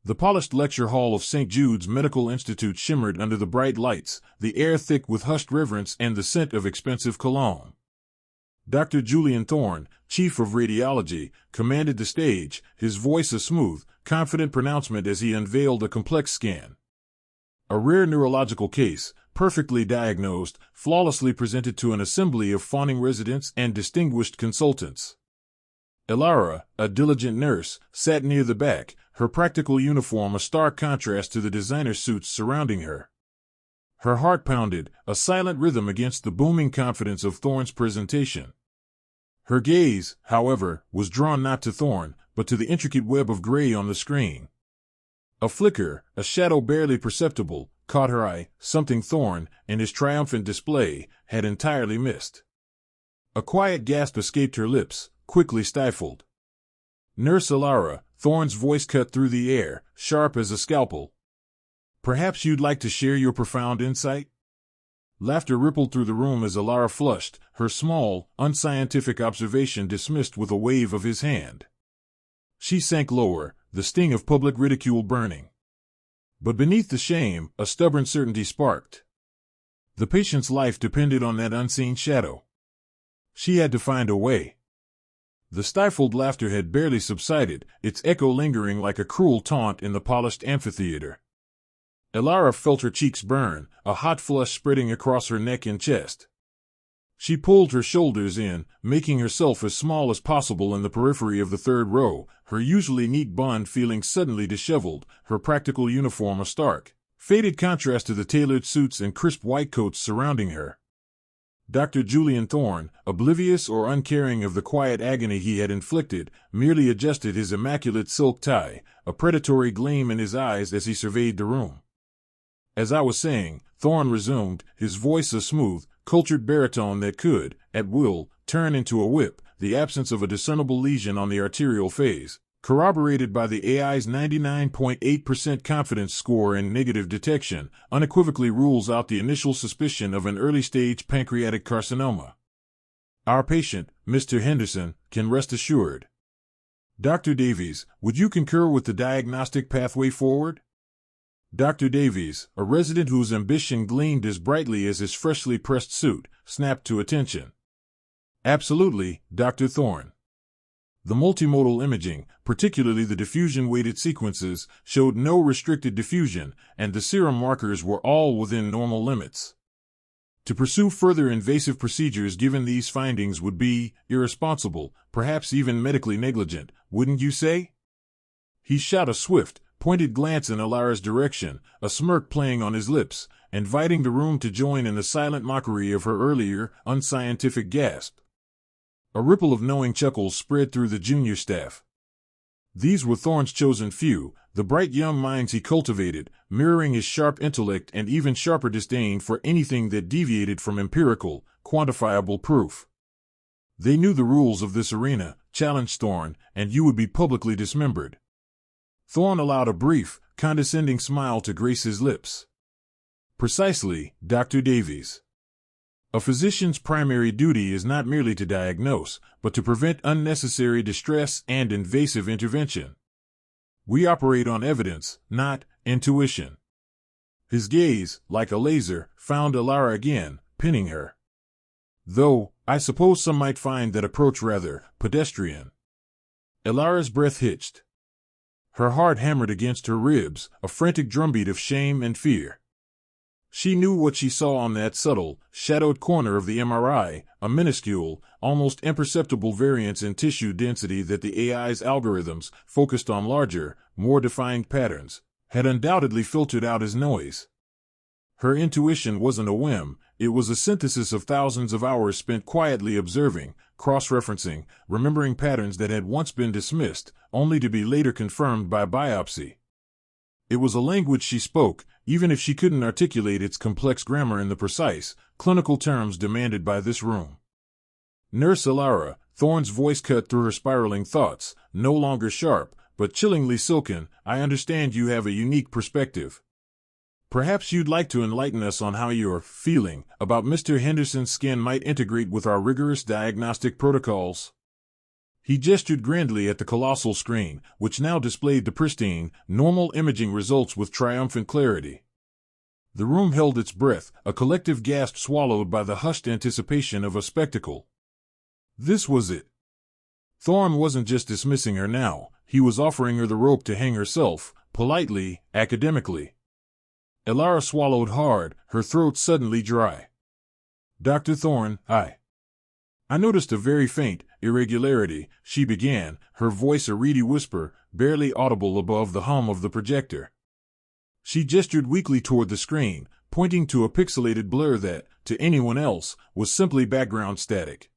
The polished lecture hall of St. Jude's Medical Institute shimmered under the bright lights, the air thick with hushed reverence and the scent of expensive cologne. Dr. Julian Thorne, chief of radiology, commanded the stage, his voice a smooth, confident pronouncement as he unveiled a complex scan. A rare neurological case, perfectly diagnosed, flawlessly presented to an assembly of fawning residents and distinguished consultants. Elara, a diligent nurse, sat near the back, her practical uniform a stark contrast to the designer suits surrounding her. Her heart pounded, a silent rhythm against the booming confidence of Thorne's presentation. Her gaze, however, was drawn not to Thorne, but to the intricate web of gray on the screen. A flicker, a shadow barely perceptible, caught her eye, something Thorne, in his triumphant display, had entirely missed. A quiet gasp escaped her lips, quickly stifled. "Nurse Elara," Thorne's voice cut through the air, sharp as a scalpel. "Perhaps you'd like to share your profound insight?" Laughter rippled through the room as Elara flushed, her small, unscientific observation dismissed with a wave of his hand. She sank lower, the sting of public ridicule burning. But beneath the shame, a stubborn certainty sparked. The patient's life depended on that unseen shadow. She had to find a way. The stifled laughter had barely subsided, its echo lingering like a cruel taunt in the polished amphitheater. Elara felt her cheeks burn, a hot flush spreading across her neck and chest. She pulled her shoulders in, making herself as small as possible in the periphery of the third row, her usually neat bun feeling suddenly disheveled, her practical uniform a stark, faded contrast to the tailored suits and crisp white coats surrounding her. Dr. Julian Thorne, oblivious or uncaring of the quiet agony he had inflicted, merely adjusted his immaculate silk tie, a predatory gleam in his eyes as he surveyed the room. "As I was saying," Thorne resumed, his voice a smooth, cultured baritone that could, at will, turn into a whip, the absence of a discernible lesion on the arterial phase, corroborated by the AI's 99.8% confidence score and negative detection, unequivocally rules out the initial suspicion of an early-stage pancreatic carcinoma. Our patient, Mr. Henderson, can rest assured. Dr. Davies, would you concur with the diagnostic pathway forward? Dr. Davies, a resident whose ambition gleamed as brightly as his freshly pressed suit, snapped to attention. Absolutely, Dr. Thorne. The multimodal imaging, particularly the diffusion-weighted sequences, showed no restricted diffusion, and the serum markers were all within normal limits. To pursue further invasive procedures given these findings would be irresponsible, perhaps even medically negligent, wouldn't you say? He shot a swift, pointed glance in Elara's direction, a smirk playing on his lips, inviting the room to join in the silent mockery of her earlier, unscientific gasp. A ripple of knowing chuckles spread through the junior staff. These were Thorne's chosen few, the bright young minds he cultivated, mirroring his sharp intellect and even sharper disdain for anything that deviated from empirical, quantifiable proof. They knew the rules of this arena, challenged Thorne, and you would be publicly dismembered. Thorne allowed a brief, condescending smile to grace his lips. Precisely, Dr. Davies. A physician's primary duty is not merely to diagnose, but to prevent unnecessary distress and invasive intervention. We operate on evidence, not intuition. His gaze, like a laser, found Elara again, pinning her. Though, I suppose some might find that approach rather pedestrian. Elara's breath hitched. Her heart hammered against her ribs, a frantic drumbeat of shame and fear. She knew what she saw on that subtle, shadowed corner of the MRI, a minuscule, almost imperceptible variance in tissue density that the AI's algorithms, focused on larger, more defined patterns, had undoubtedly filtered out as noise. Her intuition wasn't a whim, it was a synthesis of thousands of hours spent quietly observing, cross-referencing, remembering patterns that had once been dismissed, only to be later confirmed by biopsy. It was a language she spoke, even if she couldn't articulate its complex grammar in the precise, clinical terms demanded by this room. Nurse Elara, Thorne's voice cut through her spiraling thoughts, no longer sharp, but chillingly silken, I understand you have a unique perspective. Perhaps you'd like to enlighten us on how your feeling about Mr. Henderson's skin might integrate with our rigorous diagnostic protocols? He gestured grandly at the colossal screen, which now displayed the pristine, normal imaging results with triumphant clarity. The room held its breath, a collective gasp swallowed by the hushed anticipation of a spectacle. This was it. Thorne wasn't just dismissing her now, he was offering her the rope to hang herself, politely, academically. Elara swallowed hard, her throat suddenly dry. Dr. Thorne, I noticed a very faint irregularity, she began, her voice a reedy whisper, barely audible above the hum of the projector. She gestured weakly toward the screen, pointing to a pixelated blur that, to anyone else, was simply background static.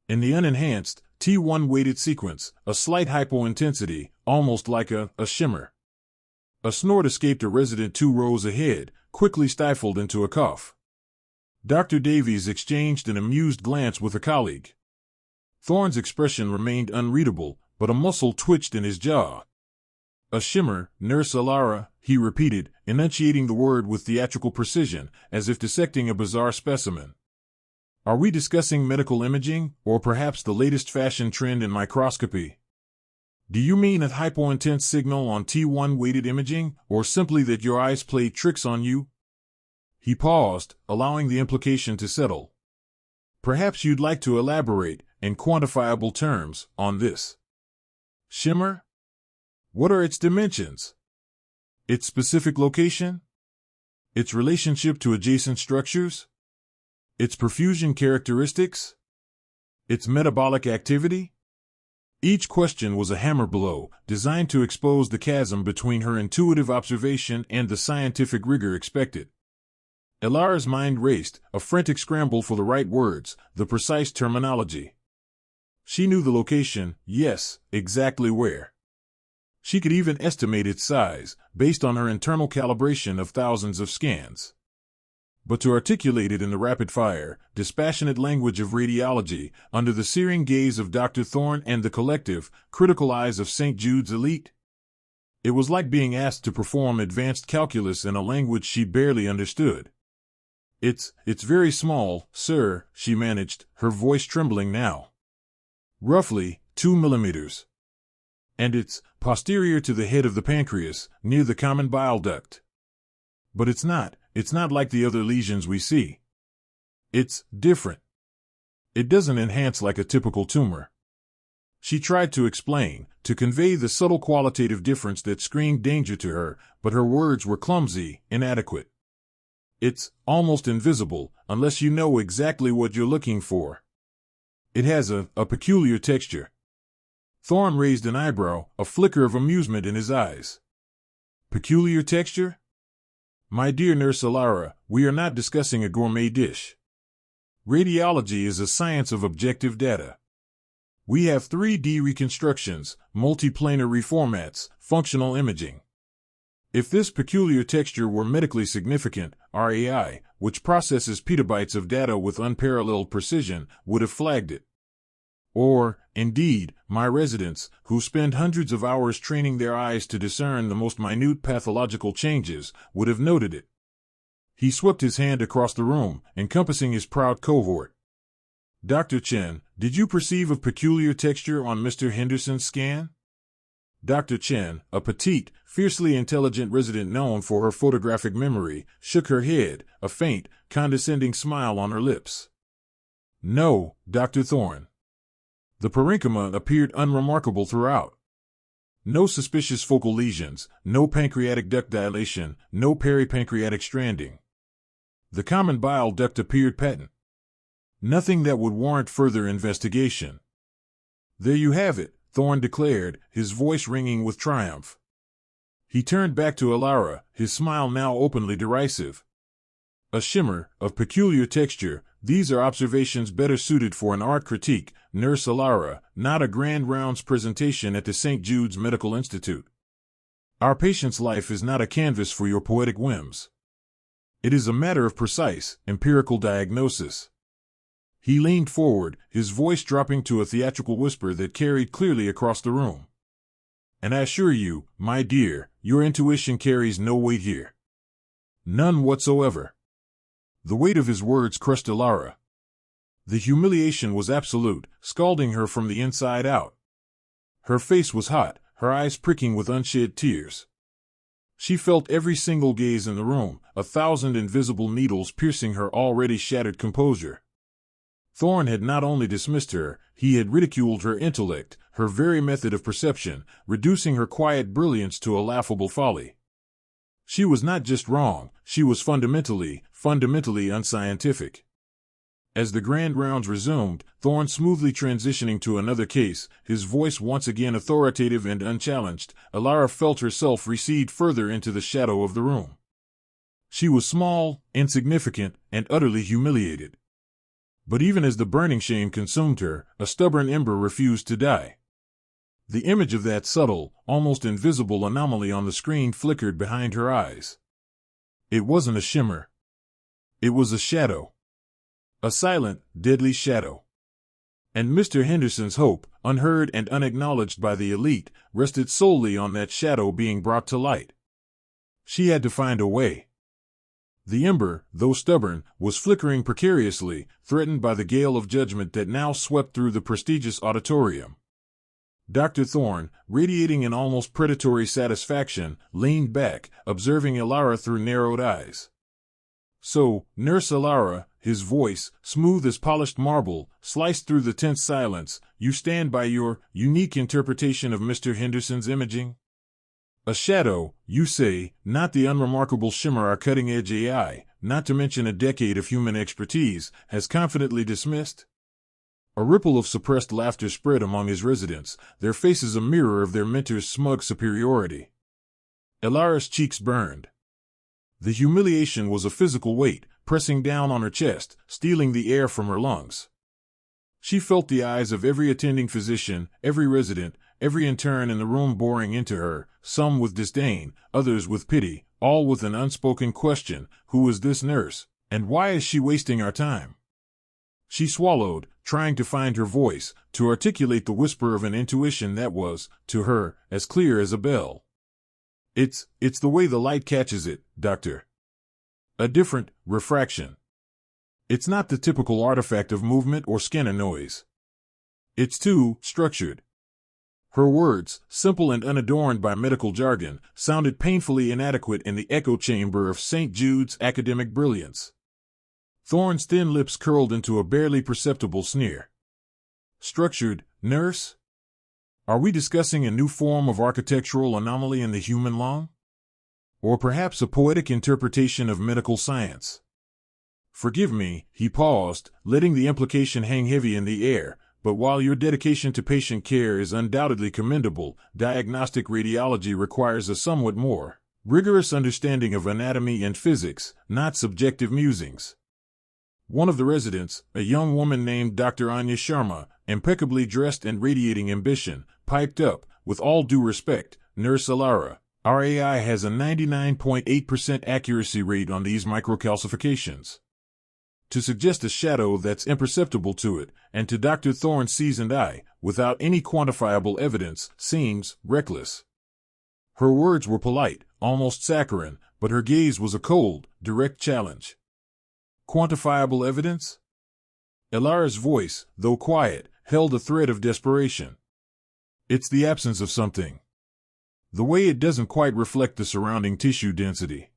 In the unenhanced, T1 weighted sequence, a slight hypo-intensity, almost like a shimmer. A snort escaped a resident 2 rows ahead, quickly stifled into a cough. Dr. Davies exchanged an amused glance with a colleague. Thorne's expression remained unreadable, but a muscle twitched in his jaw. A shimmer, Nurse Elara, he repeated, enunciating the word with theatrical precision, as if dissecting a bizarre specimen. Are we discussing medical imaging, or perhaps the latest fashion trend in microscopy? Do you mean a hypo-intense signal on T1 weighted imaging, or simply that your eyes played tricks on you? He paused, allowing the implication to settle. Perhaps you'd like to elaborate, in quantifiable terms, on this. Shimmer? What are its dimensions? Its specific location? Its relationship to adjacent structures? Its perfusion characteristics? Its metabolic activity? Each question was a hammer blow, designed to expose the chasm between her intuitive observation and the scientific rigor expected. Elara's mind raced, a frantic scramble for the right words, the precise terminology. She knew the location, yes, exactly where. She could even estimate its size, based on her internal calibration of thousands of scans. But to articulate it in the rapid-fire, dispassionate language of radiology, under the searing gaze of Dr. Thorne and the collective, critical eyes of St. Jude's elite? It was like being asked to perform advanced calculus in a language she barely understood. It's very small, sir, she managed, her voice trembling now. Roughly 2 millimeters. And it's posterior to the head of the pancreas, near the common bile duct. But it's not like the other lesions we see. It's different. It doesn't enhance like a typical tumor. She tried to explain, to convey the subtle qualitative difference that screamed danger to her, but her words were clumsy, inadequate. It's almost invisible, unless you know exactly what you're looking for. It has a peculiar texture. Thorne raised an eyebrow, a flicker of amusement in his eyes. Peculiar texture? My dear Nurse Elara, we are not discussing a gourmet dish. Radiology is a science of objective data. We have 3D reconstructions, multiplanar reformats, functional imaging. If this peculiar texture were medically significant, our AI, which processes petabytes of data with unparalleled precision, would have flagged it. Or, indeed, my residents, who spend hundreds of hours training their eyes to discern the most minute pathological changes, would have noted it. He swept his hand across the room, encompassing his proud cohort. Dr. Chen, did you perceive a peculiar texture on Mr. Henderson's scan? Dr. Chen, a petite, fiercely intelligent resident known for her photographic memory, shook her head, a faint, condescending smile on her lips. No, Dr. Thorne. The parenchyma appeared unremarkable throughout. No suspicious focal lesions, no pancreatic duct dilation, no peripancreatic stranding. The common bile duct appeared patent. Nothing that would warrant further investigation. There you have it, Thorne declared, his voice ringing with triumph. He turned back to Elara, his smile now openly derisive. A shimmer, of peculiar texture, these are observations better suited for an art critique, Nurse Elara, not a grand rounds presentation at the St. Jude's Medical Institute. Our patient's life is not a canvas for your poetic whims. It is a matter of precise, empirical diagnosis. He leaned forward, his voice dropping to a theatrical whisper that carried clearly across the room. And I assure you, my dear, your intuition carries no weight here. None whatsoever. The weight of his words crushed Elara. The humiliation was absolute, scalding her from the inside out. Her face was hot, her eyes pricking with unshed tears. She felt every single gaze in the room, 1,000 invisible needles piercing her already shattered composure. Thorne had not only dismissed her, he had ridiculed her intellect, her very method of perception, reducing her quiet brilliance to a laughable folly. She was not just wrong, she was fundamentally unscientific. As the grand rounds resumed, Thorne smoothly transitioning to another case, his voice once again authoritative and unchallenged, Elara felt herself recede further into the shadow of the room. She was small, insignificant, and utterly humiliated. But even as the burning shame consumed her, a stubborn ember refused to die. The image of that subtle, almost invisible anomaly on the screen flickered behind her eyes. It wasn't a shimmer. It was a shadow. A silent, deadly shadow. And Mr. Henderson's hope, unheard and unacknowledged by the elite, rested solely on that shadow being brought to light. She had to find a way. The ember, though stubborn, was flickering precariously, threatened by the gale of judgment that now swept through the prestigious auditorium. Dr. Thorne, radiating an almost predatory satisfaction, leaned back, observing Elara through narrowed eyes. "So, Nurse Elara," his voice, smooth as polished marble, sliced through the tense silence, "you stand by your unique interpretation of Mr. Henderson's imaging? A shadow, you say, not the unremarkable shimmer our cutting-edge AI, not to mention a decade of human expertise, has confidently dismissed?" A ripple of suppressed laughter spread among his residents, their faces a mirror of their mentor's smug superiority. Elara's cheeks burned. The humiliation was a physical weight, pressing down on her chest, stealing the air from her lungs. She felt the eyes of every attending physician, every resident, every intern in the room boring into her, some with disdain, others with pity, all with an unspoken question: who is this nurse, and why is she wasting our time? She swallowed, trying to find her voice, to articulate the whisper of an intuition that was, to her, as clear as a bell. It's the way the light catches it, Doctor. A different refraction. It's not the typical artifact of movement or scanner noise. It's too structured." Her words, simple and unadorned by medical jargon, sounded painfully inadequate in the echo chamber of St. Jude's academic brilliance. Thorne's thin lips curled into a barely perceptible sneer. "Structured, nurse? Are we discussing a new form of architectural anomaly in the human lung? Or perhaps a poetic interpretation of medical science?" "Forgive me," he paused, letting the implication hang heavy in the air, "but while your dedication to patient care is undoubtedly commendable, diagnostic radiology requires a somewhat more rigorous understanding of anatomy and physics, not subjective musings." One of the residents, a young woman named Dr. Anya Sharma, impeccably dressed and radiating ambition, piped up, "With all due respect, Nurse Elara, our AI has a 99.8% accuracy rate on these microcalcifications. To suggest a shadow that's imperceptible to it, and to Dr. Thorne's seasoned eye, without any quantifiable evidence, seems reckless." Her words were polite, almost saccharine, but her gaze was a cold, direct challenge. "Quantifiable evidence?" Elara's voice, though quiet, held a thread of desperation. "It's the absence of something. The way it doesn't quite reflect the surrounding tissue density.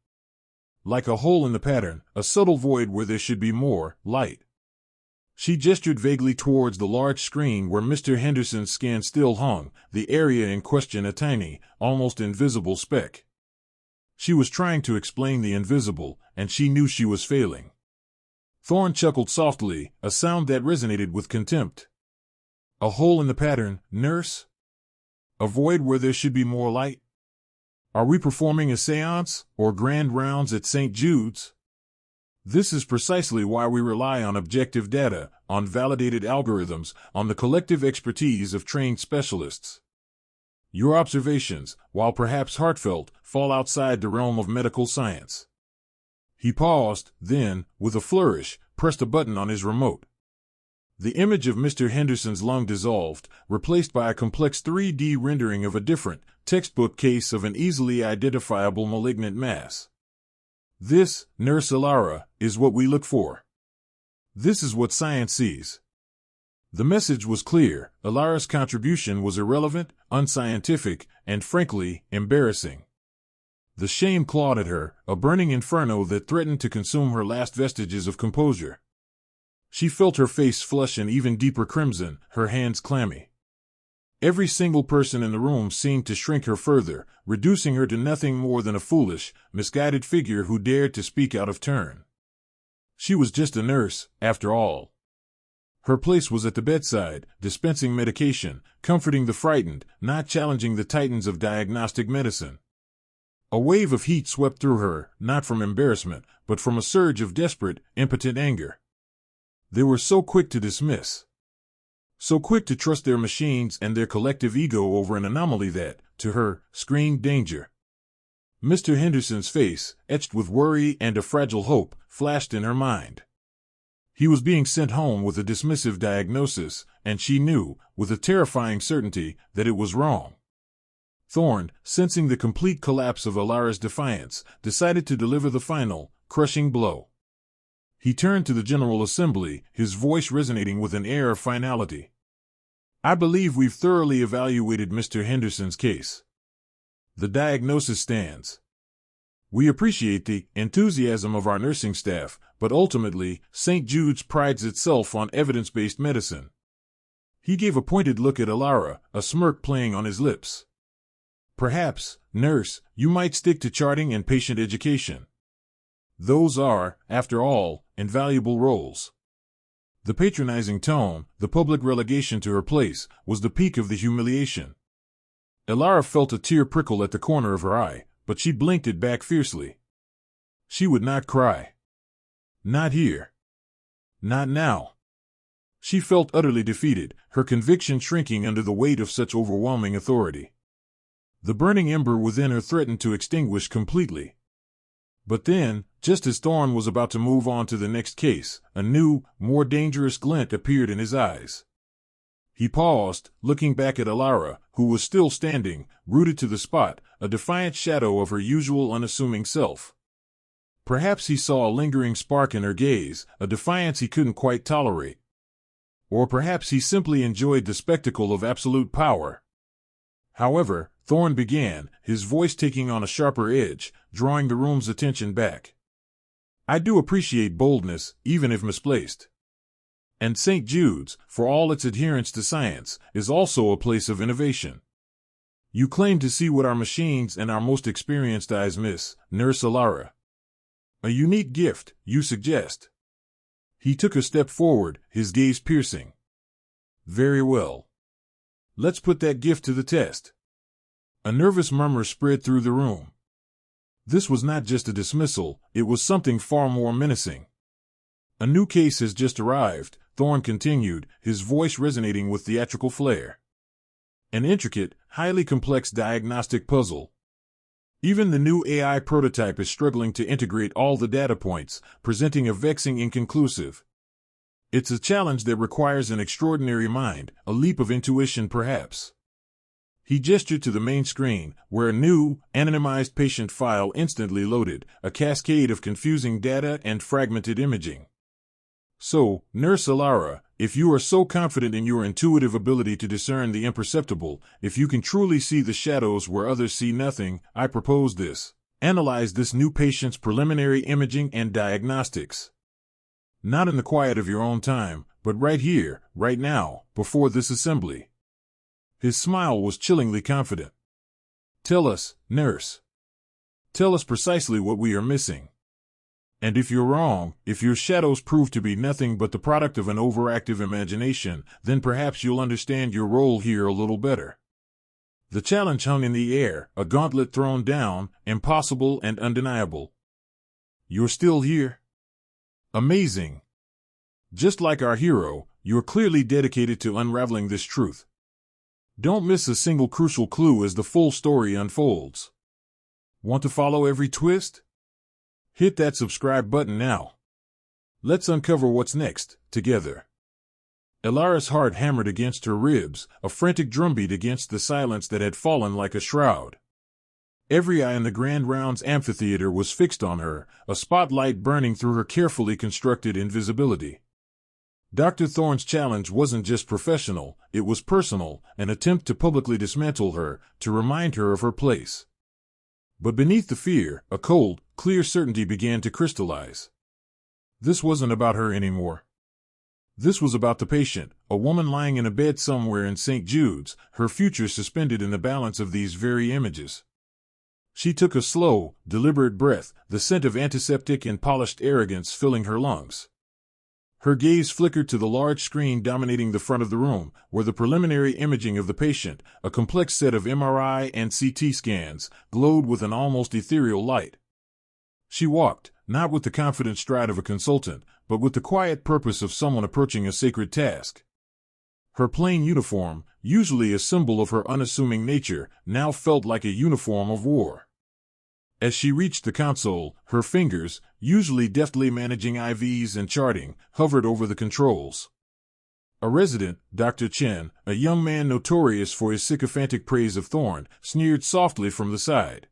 Like a hole in the pattern, a subtle void where there should be more light." She gestured vaguely towards the large screen where Mr. Henderson's scan still hung, the area in question a tiny, almost invisible speck. She was trying to explain the invisible, and she knew she was failing. Thorne chuckled softly, a sound that resonated with contempt. "A hole in the pattern, nurse? A void where there should be more light? Are we performing a séance, or grand rounds at St. Jude's? This is precisely why we rely on objective data, on validated algorithms, on the collective expertise of trained specialists. Your observations, while perhaps heartfelt, fall outside the realm of medical science." He paused, then, with a flourish, pressed a button on his remote. The image of Mr. Henderson's lung dissolved, replaced by a complex 3D rendering of a different, textbook case of an easily identifiable malignant mass. "This, Nurse Elara, is what we look for." This is what science sees. The message was clear. Elara's contribution was irrelevant, unscientific, and frankly, embarrassing. The shame clawed at her, a burning inferno that threatened to consume her last vestiges of composure. She felt her face flush an even deeper crimson, her hands clammy. Every single person in the room seemed to shrink her further, reducing her to nothing more than a foolish, misguided figure who dared to speak out of turn. She was just a nurse, after all. Her place was at the bedside, dispensing medication, comforting the frightened, not challenging the titans of diagnostic medicine. A wave of heat swept through her, not from embarrassment, but from a surge of desperate, impotent anger. They were so quick to dismiss. So quick to trust their machines and their collective ego over an anomaly that, to her, screamed danger. Mr. Henderson's face, etched with worry and a fragile hope, flashed in her mind. He was being sent home with a dismissive diagnosis, and she knew, with a terrifying certainty, that it was wrong. Thorne, sensing the complete collapse of Elara's defiance, decided to deliver the final, crushing blow. He turned to the General Assembly, his voice resonating with an air of finality. I believe we've thoroughly evaluated Mr. Henderson's case. The diagnosis stands. We appreciate the enthusiasm of our nursing staff, but ultimately, St. Jude's prides itself on evidence-based medicine. He gave a pointed look at Elara, a smirk playing on his lips. Perhaps, nurse, you might stick to charting and patient education. Those are, after all, invaluable roles. The patronizing tone, the public relegation to her place, was the peak of the humiliation. Elara felt a tear prickle at the corner of her eye, but she blinked it back fiercely. She would not cry. Not here. Not now. She felt utterly defeated, her conviction shrinking under the weight of such overwhelming authority. The burning ember within her threatened to extinguish completely. But then, just as Thorne was about to move on to the next case, a new, more dangerous glint appeared in his eyes. He paused, looking back at Elara, who was still standing, rooted to the spot, a defiant shadow of her usual unassuming self. Perhaps he saw a lingering spark in her gaze, a defiance he couldn't quite tolerate. Or perhaps he simply enjoyed the spectacle of absolute power. However, Thorne began, his voice taking on a sharper edge, drawing the room's attention back. I do appreciate boldness, even if misplaced. And St. Jude's, for all its adherence to science, is also a place of innovation. You claim to see what our machines and our most experienced eyes miss, Nurse Elara. A unique gift, you suggest. He took a step forward, his gaze piercing. Very well. Let's put that gift to the test. A nervous murmur spread through the room. This was not just a dismissal, it was something far more menacing. A new case has just arrived, Thorne continued, his voice resonating with theatrical flair. An intricate, highly complex diagnostic puzzle. Even the new AI prototype is struggling to integrate all the data points, presenting a vexing inconclusive. It's a challenge that requires an extraordinary mind, a leap of intuition perhaps. He gestured to the main screen, where a new, anonymized patient file instantly loaded, a cascade of confusing data and fragmented imaging. So, Nurse Elara, if you are so confident in your intuitive ability to discern the imperceptible, if you can truly see the shadows where others see nothing, I propose this. Analyze this new patient's preliminary imaging and diagnostics. Not in the quiet of your own time, but right here, right now, before this assembly. His smile was chillingly confident. Tell us, nurse. Tell us precisely what we are missing. And if you're wrong, if your shadows prove to be nothing but the product of an overactive imagination, then perhaps you'll understand your role here a little better. The challenge hung in the air, a gauntlet thrown down, impossible and undeniable. You're still here? Amazing. Just like our hero, you're clearly dedicated to unraveling this truth. Don't miss a single crucial clue as the full story unfolds. Want to follow every twist? Hit that subscribe button now. Let's uncover what's next, together. Elara's heart hammered against her ribs, a frantic drumbeat against the silence that had fallen like a shroud. Every eye in the Grand Rounds amphitheater was fixed on her, a spotlight burning through her carefully constructed invisibility. Dr. Thorne's challenge wasn't just professional, it was personal, an attempt to publicly dismantle her, to remind her of her place. But beneath the fear, a cold, clear certainty began to crystallize. This wasn't about her anymore. This was about the patient, a woman lying in a bed somewhere in St. Jude's, her future suspended in the balance of these very images. She took a slow, deliberate breath, the scent of antiseptic and polished arrogance filling her lungs. Her gaze flickered to the large screen dominating the front of the room, where the preliminary imaging of the patient, a complex set of MRI and CT scans, glowed with an almost ethereal light. She walked, not with the confident stride of a consultant, but with the quiet purpose of someone approaching a sacred task. Her plain uniform, usually a symbol of her unassuming nature, now felt like a uniform of war. As she reached the console, her fingers, usually deftly managing IVs and charting, hovered over the controls. A resident, Dr. Chen, a young man notorious for his sycophantic praise of Thorne, sneered softly from the side.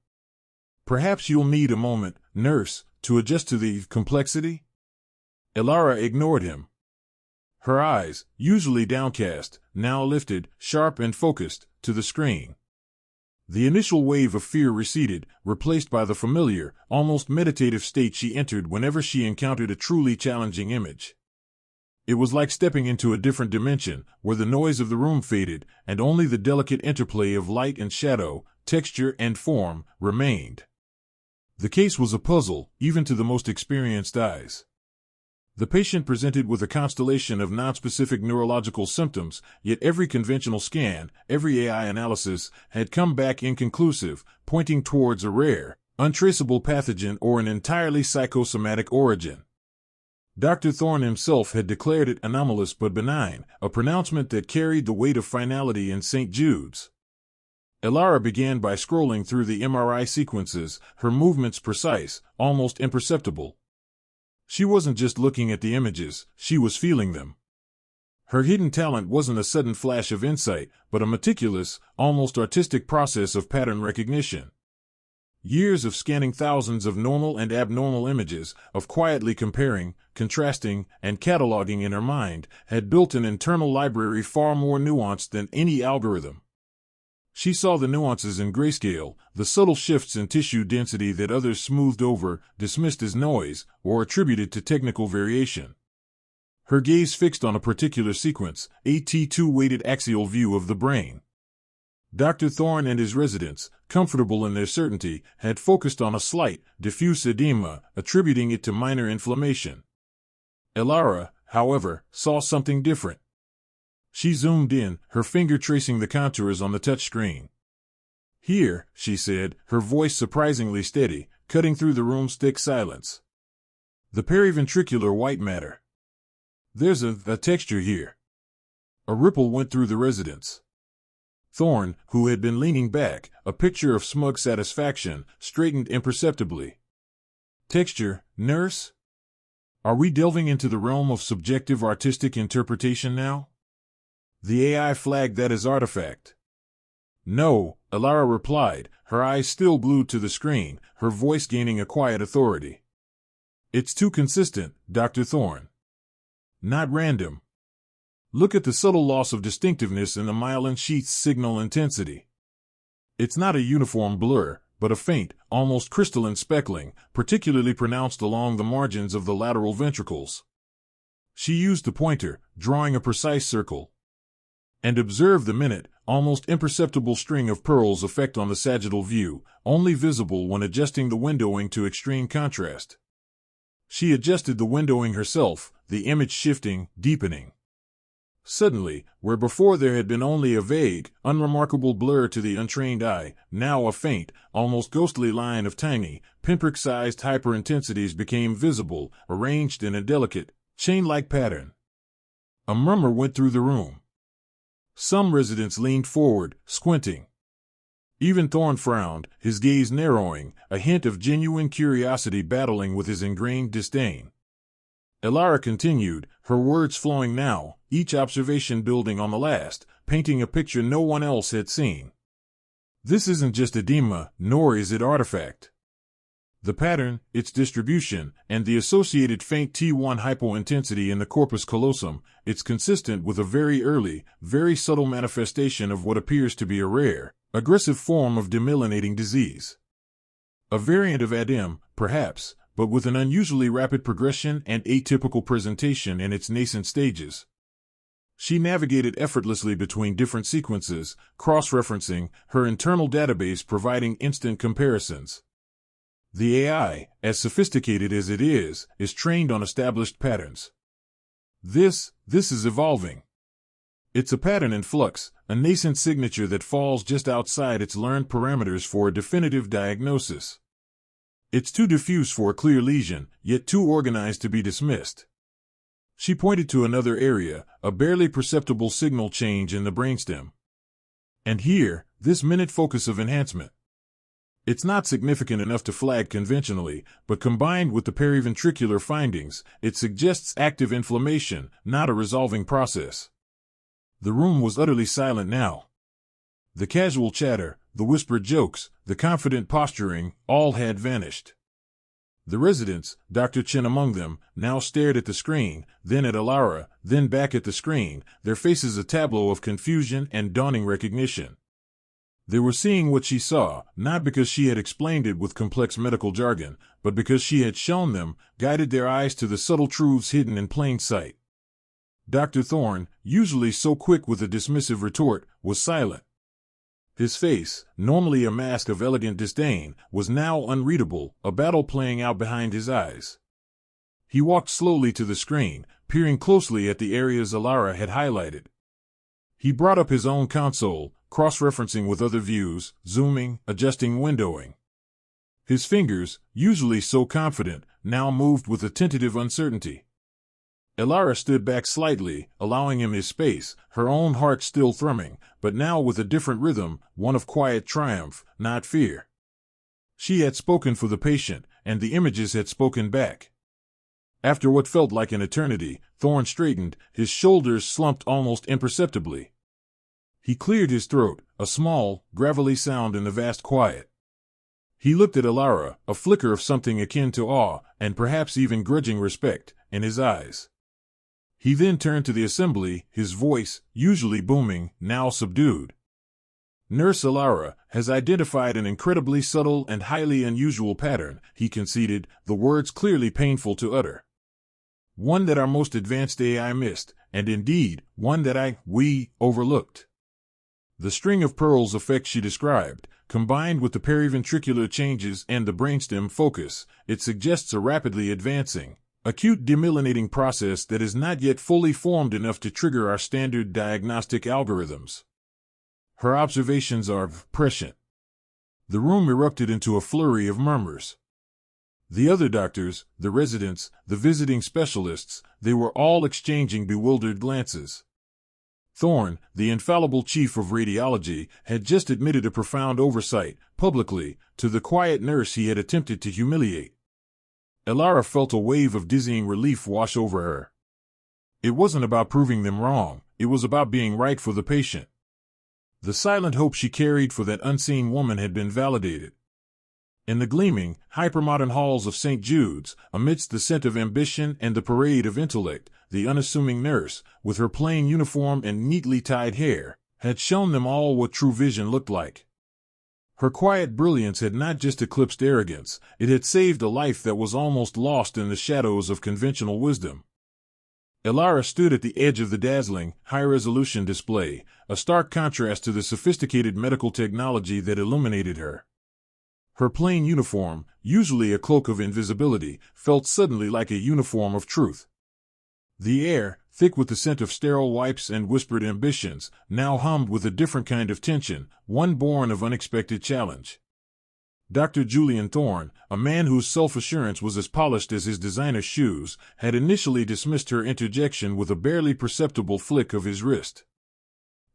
"Perhaps you'll need a moment, nurse, to adjust to the complexity?" Elara ignored him. Her eyes, usually downcast, now lifted, sharp and focused, to the screen. The initial wave of fear receded, replaced by the familiar, almost meditative state she entered whenever she encountered a truly challenging image. It was like stepping into a different dimension, where the noise of the room faded, and only the delicate interplay of light and shadow, texture and form, remained. The case was a puzzle, even to the most experienced eyes. The patient presented with a constellation of nonspecific neurological symptoms, yet every conventional scan, every AI analysis, had come back inconclusive, pointing towards a rare, untraceable pathogen or an entirely psychosomatic origin. Dr. Thorne himself had declared it anomalous but benign, a pronouncement that carried the weight of finality in St. Jude's. Elara began by scrolling through the MRI sequences, her movements precise, almost imperceptible. She wasn't just looking at the images, she was feeling them. Her hidden talent wasn't a sudden flash of insight, but a meticulous, almost artistic process of pattern recognition. Years of scanning thousands of normal and abnormal images, of quietly comparing, contrasting, and cataloging in her mind, had built an internal library far more nuanced than any algorithm. She saw the nuances in grayscale, the subtle shifts in tissue density that others smoothed over, dismissed as noise, or attributed to technical variation. Her gaze fixed on a particular sequence, a T2-weighted axial view of the brain. Dr. Thorne and his residents, comfortable in their certainty, had focused on a slight, diffuse edema, attributing it to minor inflammation. Elara, however, saw something different. She zoomed in, her finger tracing the contours on the touchscreen. "Here," she said, her voice surprisingly steady, cutting through the room's thick silence. "The periventricular white matter. There's a texture here." A ripple went through the residence. Thorne, who had been leaning back, a picture of smug satisfaction, straightened imperceptibly. "Texture, nurse? Are we delving into the realm of subjective artistic interpretation now?" The AI flagged that as artifact. "No," Elara replied, her eyes still glued to the screen, her voice gaining a quiet authority. "It's too consistent, Dr. Thorne. Not random. Look at the subtle loss of distinctiveness in the myelin sheath's signal intensity. It's not a uniform blur, but a faint, almost crystalline speckling, particularly pronounced along the margins of the lateral ventricles." She used the pointer, drawing a precise circle. "And observe the minute, almost imperceptible string of pearls effect on the sagittal view, only visible when adjusting the windowing to extreme contrast." She adjusted the windowing herself, the image shifting, deepening. Suddenly, where before there had been only a vague, unremarkable blur to the untrained eye, now a faint, almost ghostly line of tiny, pinprick-sized hyperintensities became visible, arranged in a delicate, chain-like pattern. A murmur went through the room. Some residents leaned forward, squinting. Even Thorne frowned, his gaze narrowing, a hint of genuine curiosity battling with his ingrained disdain. Elara continued, her words flowing now, each observation building on the last, painting a picture no one else had seen. "This isn't just edema, nor is it artifact. The pattern, its distribution, and the associated faint T1 hypointensity in the corpus callosum, it's consistent with a very early, very subtle manifestation of what appears to be a rare, aggressive form of demyelinating disease. A variant of ADEM, perhaps, but with an unusually rapid progression and atypical presentation in its nascent stages. She navigated effortlessly between different sequences, cross-referencing, her internal database providing instant comparisons. The AI, as sophisticated as it is trained on established patterns. This is evolving. It's a pattern in flux, a nascent signature that falls just outside its learned parameters for a definitive diagnosis. It's too diffuse for a clear lesion, yet too organized to be dismissed. She pointed to another area, a barely perceptible signal change in the brainstem. And here, this minute focus of enhancement. It's not significant enough to flag conventionally, but combined with the periventricular findings, it suggests active inflammation, not a resolving process. The room was utterly silent now. The casual chatter, the whispered jokes, the confident posturing, all had vanished. The residents, Dr. Chen among them, now stared at the screen, then at Elara, then back at the screen, their faces a tableau of confusion and dawning recognition. They were seeing what she saw, not because she had explained it with complex medical jargon, but because she had shown them, guided their eyes to the subtle truths hidden in plain sight. Dr. Thorne, usually so quick with a dismissive retort, was silent. His face, normally a mask of elegant disdain, was now unreadable, a battle playing out behind his eyes. He walked slowly to the screen, peering closely at the areas Elara had highlighted. He brought up his own console, cross-referencing with other views, zooming, adjusting windowing. His fingers, usually so confident, now moved with a tentative uncertainty. Elara stood back slightly, allowing him his space, her own heart still thrumming, but now with a different rhythm, one of quiet triumph, not fear. She had spoken for the patient, and the images had spoken back. After what felt like an eternity, Thorne straightened, his shoulders slumped almost imperceptibly. He cleared his throat, a small, gravelly sound in the vast quiet. He looked at Elara, a flicker of something akin to awe, and perhaps even grudging respect, in his eyes. He then turned to the assembly, his voice, usually booming, now subdued. Nurse Elara has identified an incredibly subtle and highly unusual pattern, he conceded, the words clearly painful to utter. One that our most advanced AI missed, and indeed, one that we overlooked. The string of pearls effect she described, combined with the periventricular changes and the brainstem focus, it suggests a rapidly advancing, acute demyelinating process that is not yet fully formed enough to trigger our standard diagnostic algorithms. Her observations are prescient. The room erupted into a flurry of murmurs. The other doctors, the residents, the visiting specialists, they were all exchanging bewildered glances. Thorne, the infallible chief of radiology, had just admitted a profound oversight, publicly, to the quiet nurse he had attempted to humiliate. Elara felt a wave of dizzying relief wash over her. It wasn't about proving them wrong, it was about being right for the patient. The silent hope she carried for that unseen woman had been validated. In the gleaming, hypermodern halls of St. Jude's, amidst the scent of ambition and the parade of intellect, the unassuming nurse, with her plain uniform and neatly tied hair, had shown them all what true vision looked like. Her quiet brilliance had not just eclipsed arrogance, it had saved a life that was almost lost in the shadows of conventional wisdom. Elara stood at the edge of the dazzling, high-resolution display, a stark contrast to the sophisticated medical technology that illuminated her. Her plain uniform, usually a cloak of invisibility, felt suddenly like a uniform of truth. The air, thick with the scent of sterile wipes and whispered ambitions, now hummed with a different kind of tension, one born of unexpected challenge. Dr. Julian Thorne, a man whose self-assurance was as polished as his designer shoes, had initially dismissed her interjection with a barely perceptible flick of his wrist.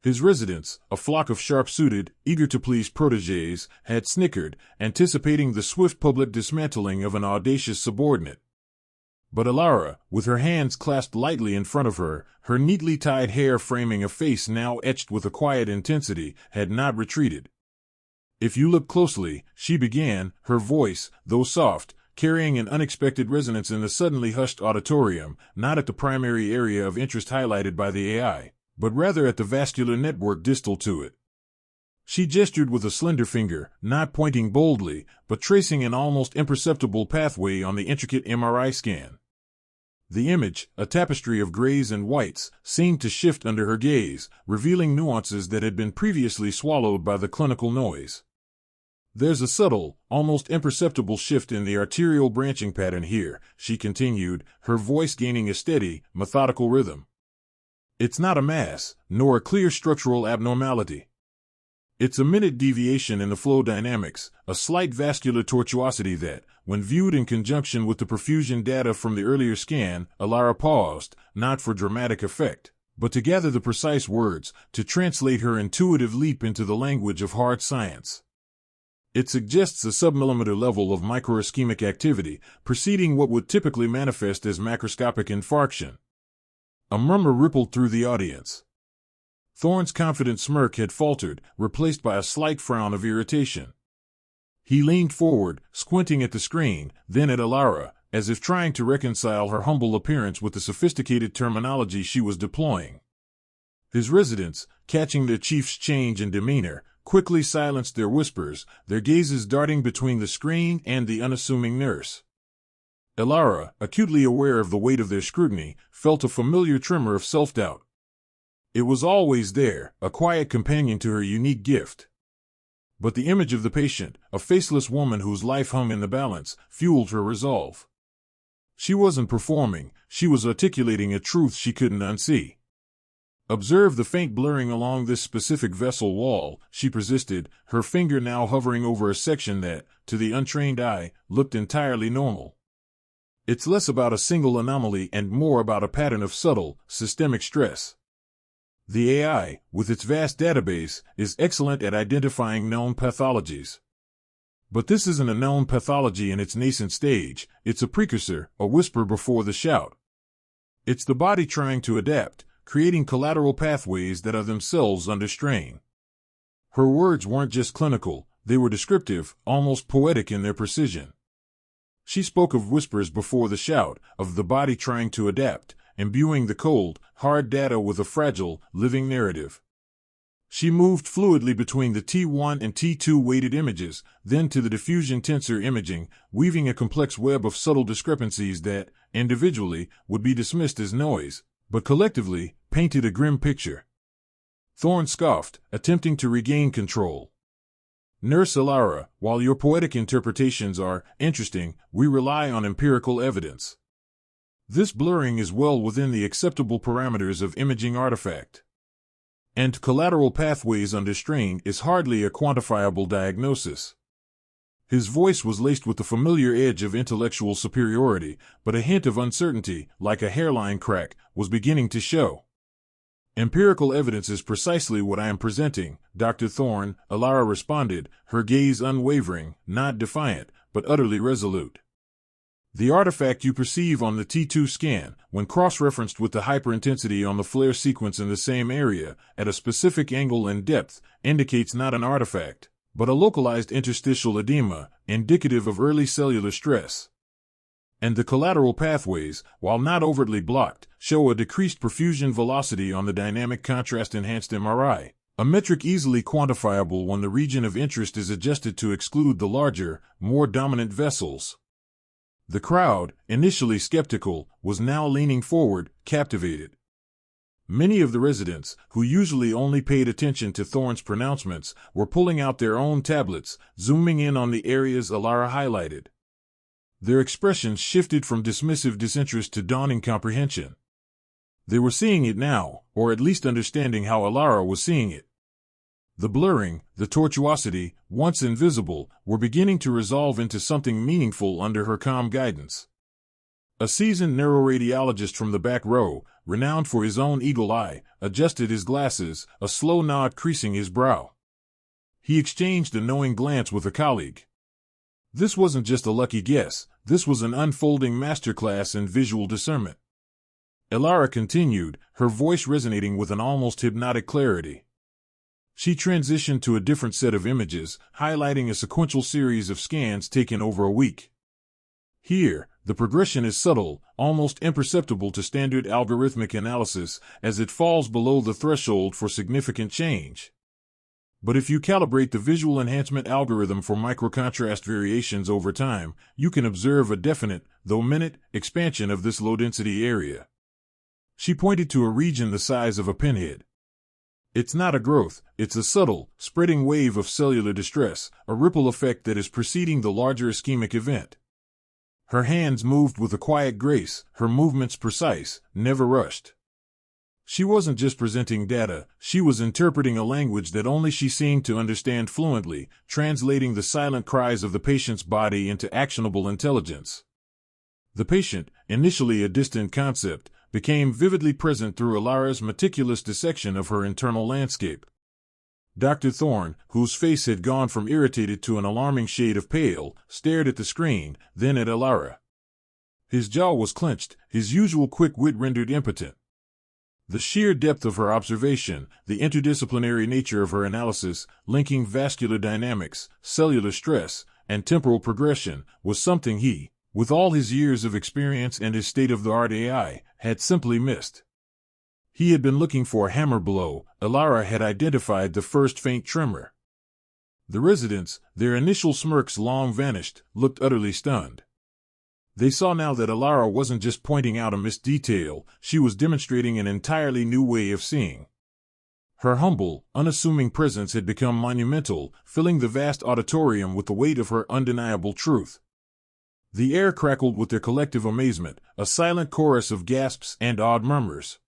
His residents, a flock of sharp-suited, eager-to-please protégés, had snickered, anticipating the swift public dismantling of an audacious subordinate. But Elara, with her hands clasped lightly in front of her, her neatly tied hair framing a face now etched with a quiet intensity, had not retreated. If you look closely, she began, her voice, though soft, carrying an unexpected resonance in the suddenly hushed auditorium, not at the primary area of interest highlighted by the AI, but rather at the vascular network distal to it. She gestured with a slender finger, not pointing boldly, but tracing an almost imperceptible pathway on the intricate MRI scan. The image, a tapestry of grays and whites, seemed to shift under her gaze, revealing nuances that had been previously swallowed by the clinical noise. There's a subtle, almost imperceptible shift in the arterial branching pattern here, she continued, her voice gaining a steady, methodical rhythm. It's not a mass, nor a clear structural abnormality. It's a minute deviation in the flow dynamics, a slight vascular tortuosity that, when viewed in conjunction with the perfusion data from the earlier scan, Elara paused, not for dramatic effect, but to gather the precise words, to translate her intuitive leap into the language of hard science. It suggests a submillimeter level of microischemic activity, preceding what would typically manifest as macroscopic infarction. A murmur rippled through the audience. Thorne's confident smirk had faltered, replaced by a slight frown of irritation. He leaned forward, squinting at the screen, then at Elara, as if trying to reconcile her humble appearance with the sophisticated terminology she was deploying. His residents, catching their chief's change in demeanor, quickly silenced their whispers, their gazes darting between the screen and the unassuming nurse. Elara, acutely aware of the weight of their scrutiny, felt a familiar tremor of self-doubt. It was always there, a quiet companion to her unique gift. But the image of the patient, a faceless woman whose life hung in the balance, fueled her resolve. She wasn't performing, she was articulating a truth she couldn't unsee. Observe the faint blurring along this specific vessel wall, she persisted, her finger now hovering over a section that, to the untrained eye, looked entirely normal. It's less about a single anomaly and more about a pattern of subtle, systemic stress. The AI, with its vast database, is excellent at identifying known pathologies. But this isn't a known pathology in its nascent stage, it's a precursor, a whisper before the shout. It's the body trying to adapt, creating collateral pathways that are themselves under strain. Her words weren't just clinical, they were descriptive, almost poetic in their precision. She spoke of whispers before the shout, of the body trying to adapt, imbuing the cold, hard data with a fragile, living narrative. She moved fluidly between the T1 and T2 weighted images, then to the diffusion tensor imaging, weaving a complex web of subtle discrepancies that, individually, would be dismissed as noise, but collectively, painted a grim picture. Thorne scoffed, attempting to regain control. Nurse Elara, while your poetic interpretations are interesting, we rely on empirical evidence. This blurring is well within the acceptable parameters of imaging artifact. And collateral pathways under strain is hardly a quantifiable diagnosis. His voice was laced with the familiar edge of intellectual superiority, but a hint of uncertainty, like a hairline crack, was beginning to show. Empirical evidence is precisely what I am presenting, Dr. Thorne, Elara responded, her gaze unwavering, not defiant, but utterly resolute. The artifact you perceive on the T2 scan, when cross-referenced with the hyperintensity on the flare sequence in the same area, at a specific angle and depth, indicates not an artifact, but a localized interstitial edema, indicative of early cellular stress. And the collateral pathways, while not overtly blocked, show a decreased perfusion velocity on the dynamic contrast-enhanced MRI, a metric easily quantifiable when the region of interest is adjusted to exclude the larger, more dominant vessels. The crowd, initially skeptical, was now leaning forward, captivated. Many of the residents, who usually only paid attention to Thorne's pronouncements, were pulling out their own tablets, zooming in on the areas Elara highlighted. Their expressions shifted from dismissive disinterest to dawning comprehension. They were seeing it now, or at least understanding how Elara was seeing it. The blurring, the tortuosity, once invisible, were beginning to resolve into something meaningful under her calm guidance. A seasoned neuroradiologist from the back row, renowned for his own eagle eye, adjusted his glasses, a slow nod creasing his brow. He exchanged a knowing glance with a colleague. This wasn't just a lucky guess, this was an unfolding masterclass in visual discernment. Elara continued, her voice resonating with an almost hypnotic clarity. She transitioned to a different set of images, highlighting a sequential series of scans taken over a week. Here, the progression is subtle, almost imperceptible to standard algorithmic analysis, as it falls below the threshold for significant change. But if you calibrate the visual enhancement algorithm for microcontrast variations over time, you can observe a definite, though minute, expansion of this low-density area. She pointed to a region the size of a pinhead. It's not a growth, it's a subtle, spreading wave of cellular distress, a ripple effect that is preceding the larger ischemic event. Her hands moved with a quiet grace, her movements precise, never rushed. She wasn't just presenting data, she was interpreting a language that only she seemed to understand fluently, translating the silent cries of the patient's body into actionable intelligence. The patient, initially a distant concept, became vividly present through Elara's meticulous dissection of her internal landscape. Dr. Thorne, whose face had gone from irritated to an alarming shade of pale, stared at the screen, then at Elara. His jaw was clenched, his usual quick wit rendered impotent. The sheer depth of her observation, the interdisciplinary nature of her analysis, linking vascular dynamics, cellular stress, and temporal progression, was something he, with all his years of experience and his state-of-the-art AI, had simply missed. He had been looking for a hammer blow. Elara had identified the first faint tremor. The residents, their initial smirks long vanished, looked utterly stunned. They saw now that Elara wasn't just pointing out a missed detail, she was demonstrating an entirely new way of seeing. Her humble, unassuming presence had become monumental, filling the vast auditorium with the weight of her undeniable truth. The air crackled with their collective amazement, a silent chorus of gasps and odd murmurs.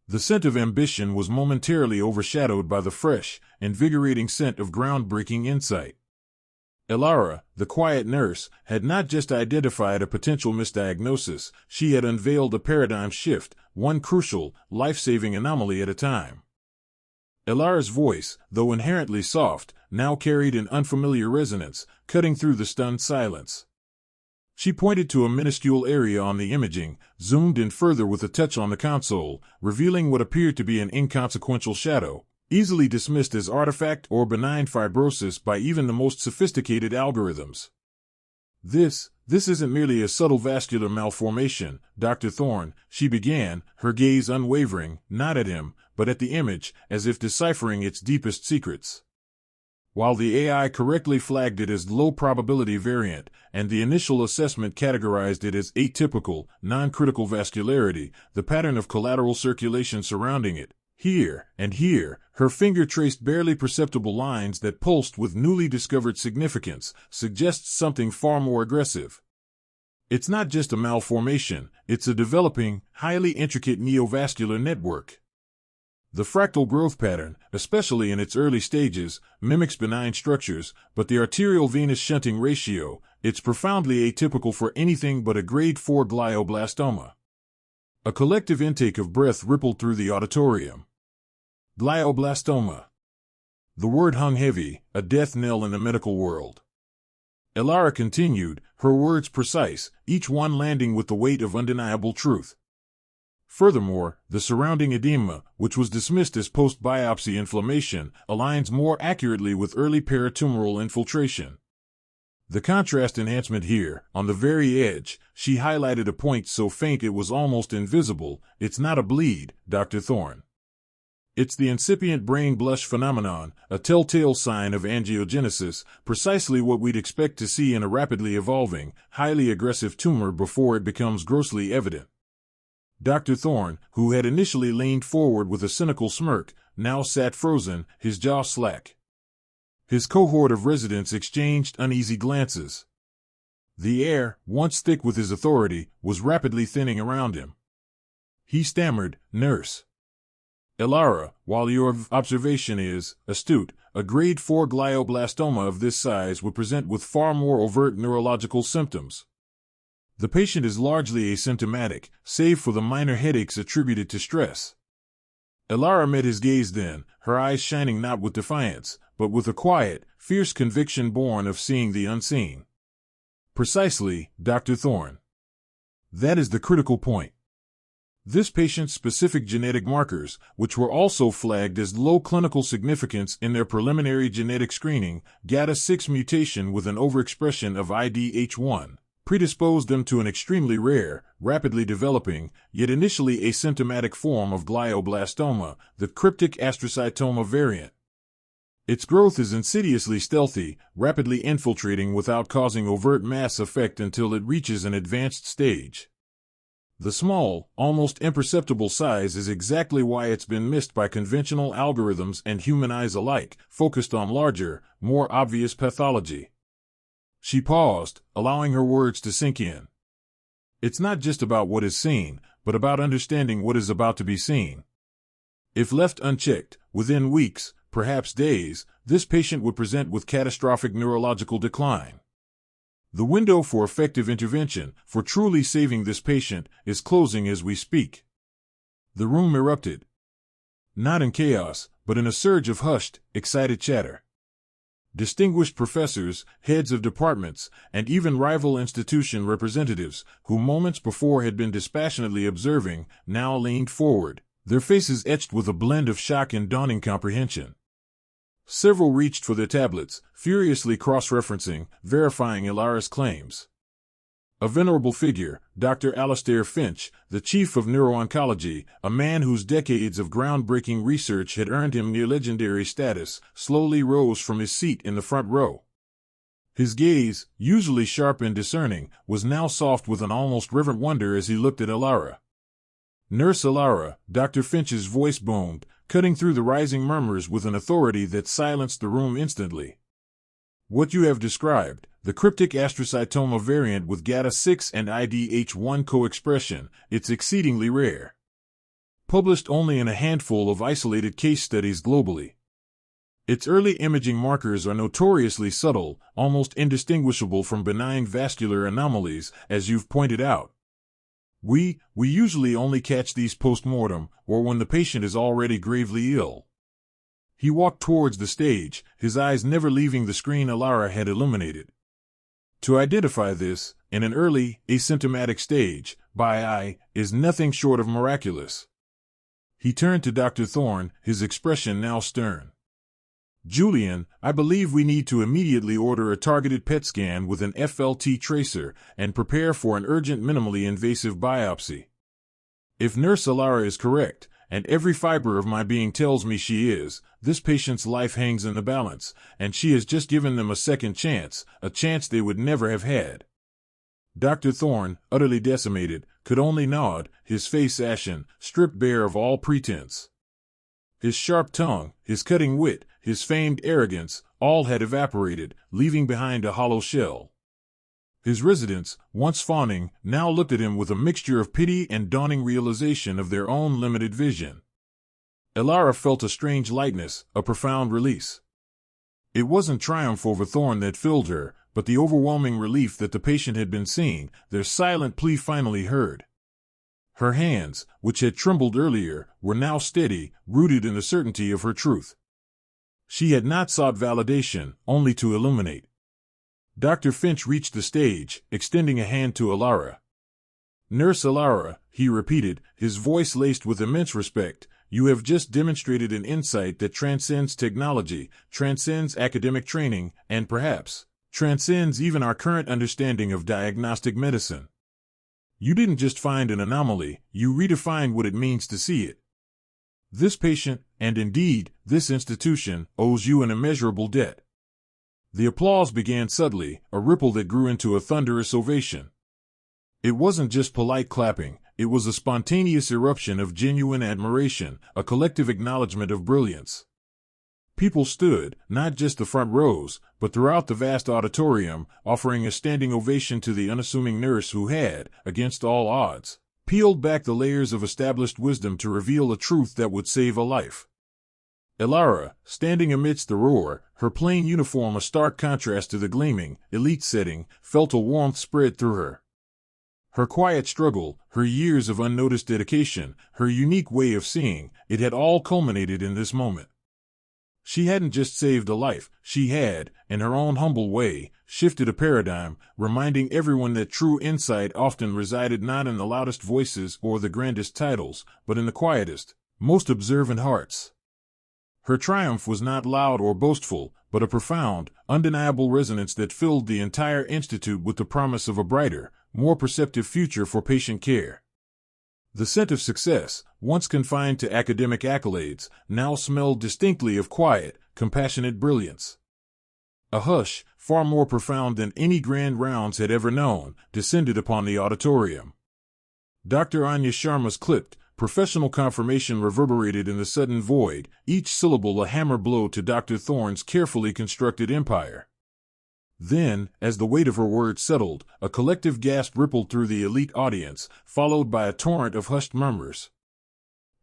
The scent of ambition was momentarily overshadowed by the fresh, invigorating scent of groundbreaking insight. Elara, the quiet nurse, had not just identified a potential misdiagnosis, she had unveiled a paradigm shift, one crucial, life-saving anomaly at a time. Elara's voice, though inherently soft, now carried an unfamiliar resonance, cutting through the stunned silence. She pointed to a minuscule area on the imaging, zoomed in further with a touch on the console, revealing what appeared to be an inconsequential shadow, easily dismissed as artifact or benign fibrosis by even the most sophisticated algorithms. This isn't merely a subtle vascular malformation, Dr. Thorne, she began, her gaze unwavering, not at him, but at the image, as if deciphering its deepest secrets. While the AI correctly flagged it as low-probability variant, and the initial assessment categorized it as atypical, non-critical vascularity, the pattern of collateral circulation surrounding it, here and here, her finger traced barely perceptible lines that pulsed with newly discovered significance, suggests something far more aggressive. It's not just a malformation, it's a developing, highly intricate neovascular network. The fractal growth pattern, especially in its early stages, mimics benign structures, but the arterial-venous shunting ratio, it's profoundly atypical for anything but a grade 4 glioblastoma. A collective intake of breath rippled through the auditorium. Glioblastoma. The word hung heavy, a death knell in the medical world. Elara continued, her words precise, each one landing with the weight of undeniable truth. Furthermore, the surrounding edema, which was dismissed as post-biopsy inflammation, aligns more accurately with early peritumoral infiltration. The contrast enhancement here, on the very edge, she highlighted a point so faint it was almost invisible. It's not a bleed, Dr. Thorne. It's the incipient brain blush phenomenon, a telltale sign of angiogenesis, precisely what we'd expect to see in a rapidly evolving, highly aggressive tumor before it becomes grossly evident. Dr. Thorne, who had initially leaned forward with a cynical smirk, now sat frozen, his jaw slack. His cohort of residents exchanged uneasy glances. The air, once thick with his authority, was rapidly thinning around him. He stammered, "Nurse. Elara, while your observation is astute, a grade 4 glioblastoma of this size would present with far more overt neurological symptoms. The patient is largely asymptomatic, save for the minor headaches attributed to stress." Elara met his gaze then, her eyes shining not with defiance, but with a quiet, fierce conviction born of seeing the unseen. "Precisely, Dr. Thorne. That is the critical point. This patient's specific genetic markers, which were also flagged as low clinical significance in their preliminary genetic screening, GATA6 mutation with an overexpression of IDH1, predisposed them to an extremely rare, rapidly developing, yet initially asymptomatic form of glioblastoma, the cryptic astrocytoma variant. Its growth is insidiously stealthy, rapidly infiltrating without causing overt mass effect until it reaches an advanced stage. The small, almost imperceptible size is exactly why it's been missed by conventional algorithms and human eyes alike, focused on larger, more obvious pathology. She paused, allowing her words to sink in. It's not just about what is seen, but about understanding what is about to be seen. If left unchecked, within weeks, perhaps days, this patient would present with catastrophic neurological decline. The window for effective intervention, for truly saving this patient, is closing as we speak. The room erupted. Not in chaos, but in a surge of hushed, excited chatter. Distinguished professors, heads of departments, and even rival institution representatives, who moments before had been dispassionately observing, now leaned forward, their faces etched with a blend of shock and dawning comprehension. Several reached for their tablets, furiously cross-referencing, verifying Elara's claims. A venerable figure, Dr. Alastair Finch, the chief of neuro-oncology, a man whose decades of groundbreaking research had earned him near-legendary status, slowly rose from his seat in the front row. His gaze, usually sharp and discerning, was now soft with an almost reverent wonder as he looked at Elara. "Nurse Elara," Dr. Finch's voice boomed, cutting through the rising murmurs with an authority that silenced the room instantly. "What you have described, the cryptic astrocytoma variant with GATA6 and IDH1 co-expression, it's exceedingly rare. Published only in a handful of isolated case studies globally. Its early imaging markers are notoriously subtle, almost indistinguishable from benign vascular anomalies, as you've pointed out. We usually only catch these post-mortem, or when the patient is already gravely ill." He walked towards the stage, his eyes never leaving the screen Elara had illuminated. To identify this, in an early, asymptomatic stage, by eye, is nothing short of miraculous. He turned to Dr. Thorne, his expression now stern. "Julian, I believe we need to immediately order a targeted PET scan with an FLT tracer and prepare for an urgent minimally invasive biopsy. If Nurse Elara is correct, and every fiber of my being tells me she is, this patient's life hangs in the balance, and she has just given them a second chance, a chance they would never have had." Dr. Thorne, utterly decimated, could only nod, his face ashen, stripped bare of all pretense. His sharp tongue, his cutting wit, his famed arrogance, all had evaporated, leaving behind a hollow shell. His residents, once fawning, now looked at him with a mixture of pity and dawning realization of their own limited vision. Elara felt a strange lightness, a profound release. It wasn't triumph over Thorne that filled her, but the overwhelming relief that the patient had been seeing, their silent plea finally heard. Her hands, which had trembled earlier, were now steady, rooted in the certainty of her truth. She had not sought validation, only to illuminate. Dr. Finch reached the stage, extending a hand to Elara. "Nurse Elara," he repeated, his voice laced with immense respect, "you have just demonstrated an insight that transcends technology, transcends academic training, and perhaps transcends even our current understanding of diagnostic medicine. You didn't just find an anomaly, you redefined what it means to see it. This patient, and indeed, this institution, owes you an immeasurable debt." The applause began subtly, a ripple that grew into a thunderous ovation. It wasn't just polite clapping, it was a spontaneous eruption of genuine admiration, a collective acknowledgement of brilliance. People stood, not just the front rows, but throughout the vast auditorium, offering a standing ovation to the unassuming nurse who had, against all odds, peeled back the layers of established wisdom to reveal a truth that would save a life. Elara, standing amidst the roar, her plain uniform a stark contrast to the gleaming, elite setting, felt a warmth spread through her. Her quiet struggle, her years of unnoticed dedication, her unique way of seeing, it had all culminated in this moment. She hadn't just saved a life, she had, in her own humble way, shifted a paradigm, reminding everyone that true insight often resided not in the loudest voices or the grandest titles, but in the quietest, most observant hearts. Her triumph was not loud or boastful, but a profound, undeniable resonance that filled the entire institute with the promise of a brighter, more perceptive future for patient care. The scent of success, once confined to academic accolades, now smelled distinctly of quiet, compassionate brilliance. A hush, far more profound than any grand rounds had ever known, descended upon the auditorium. Dr. Anya Sharma's clipped, professional confirmation reverberated in the sudden void, each syllable a hammer blow to Dr. Thorne's carefully constructed empire. Then, as the weight of her words settled, a collective gasp rippled through the elite audience, followed by a torrent of hushed murmurs.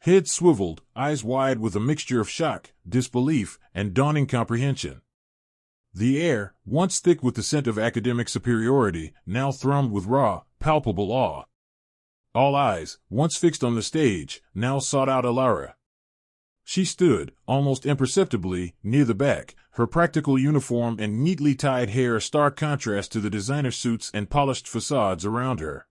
Heads swiveled, eyes wide with a mixture of shock, disbelief, and dawning comprehension. The air, once thick with the scent of academic superiority, now thrummed with raw, palpable awe. All eyes, once fixed on the stage, now sought out Elara. She stood, almost imperceptibly, near the back, her practical uniform and neatly tied hair a stark contrast to the designer suits and polished facades around her.